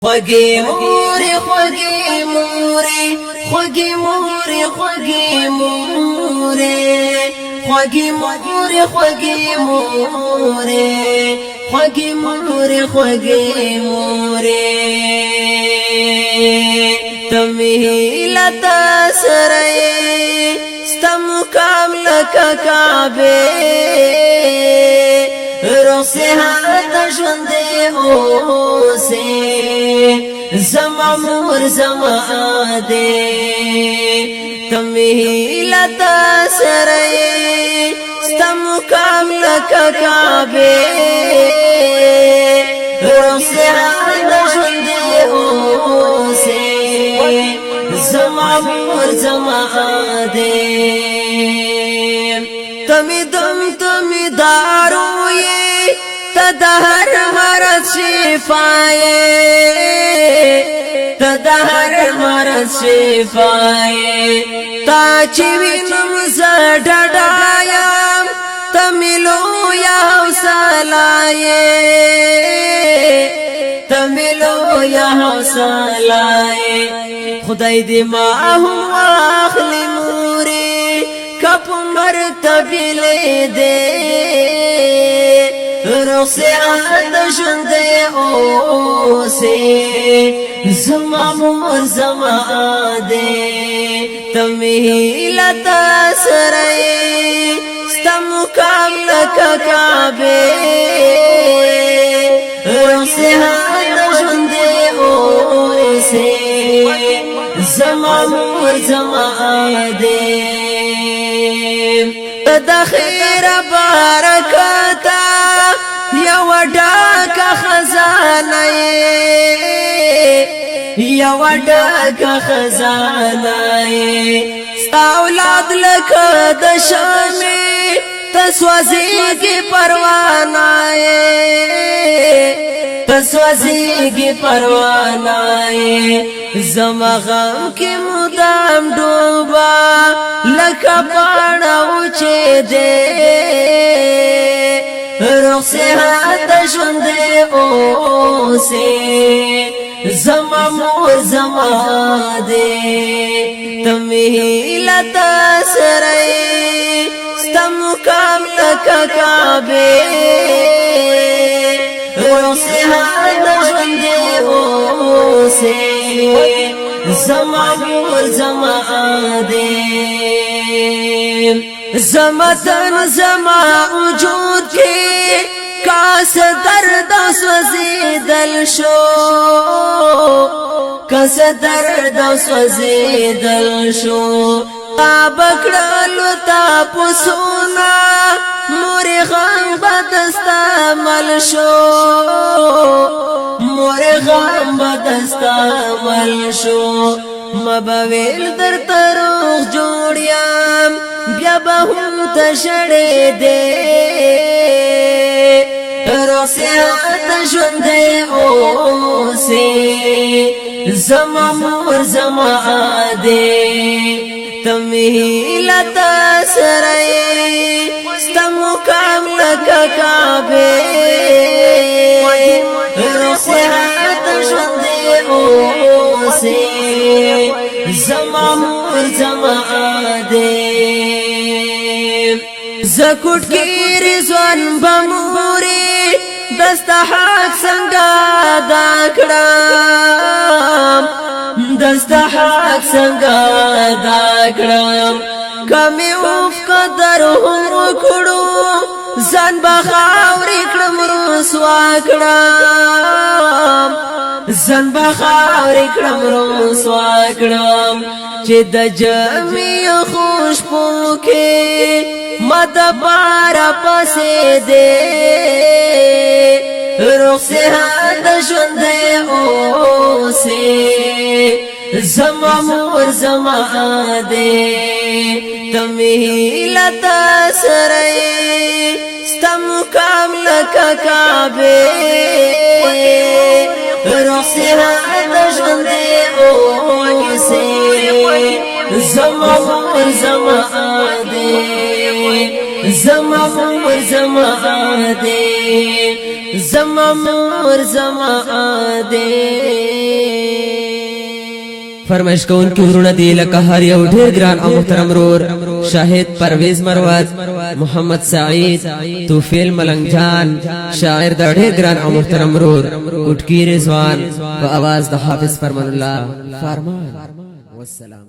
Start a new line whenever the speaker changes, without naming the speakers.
خوږی مورې خوږی مورې خوږی مورې خوږی مورې خوږی مورې خوږی مورې خوږی مورې خوږی مورې تمیلتا سره ستم کام لکه کعبه روسیحات ژوند اوسه زما مور زما ده تمیلتا سره ستم کام لکه کعبه روسیحات ژوند اوسه زما مور زما ده تمی دم تمی دارو یہ تدہر مرض شفائے تدہر مرض شفائے تا چوینم زڈڈایم تملو یا حوصلائے تملو یا حوصلائے خدای دی ما هم اخلی موری کپ مرتبی لے دے رخصیات ژوند اوسه زما مور زما ده تمیلتا سره ستم کام لکه کعبه رخصیات ژوند اوسه زما مور زما ده د خیر برکتا یو ډاکه خزانه یو ډاکه خزانه ستا اولاد لکه د شمع تسوځيږي پروانه تسوځيږي پروانه زما غم کې مدام ډوبا لکه پاڼه اوچې ده رخصیات ژوند اوسه زما مور زما ده تمیلتا سره ستم کام لکه کعبه رخصیات ژوند اوسه زما مور زما ده زما تن زما وجود کې کاس درد سوځیدل شو کاس درد سوځیدل شو بکړلو تا پسونا مور غم بدستا مل شو مور غم بدستا مل شو مبویل در تروغ جوړیام بیا به هم تشړې دې رخصیات ژوند اوسه زما مور زما ده تمیلتا سره ستم کام لکه کعبه رخصیات ژوند اوسه زما مور زما ده زکوټ کې رضوان بموري دستا حق څنګه دا کړم دستا حق څنګه دا کړم کمه اوف قدر هم وکړو ځان بخاورې کړم رسوا کړم ځان بخاورې کړم رسوا کړم چې د جمعي خوشبو کې مد بارا پسې دې رخصیات ژوند اوسه زما مور زما ده تمیلتا سره ستم کام لکه کعبه رخصیات ژوند اوسه زما مور زما ده زما مور زما ده زما مور زما ده فرمائش کون کی ورونه دی لکه هر یو ډیر ګران او محترم رور شاهد پرویز مروت محمد سعید توفیل ملنګ جان شاعر د ډیر ګران او محترم رور کوټکی رضوان په आवाज د حافظ فرمان الله فرمان والسلام.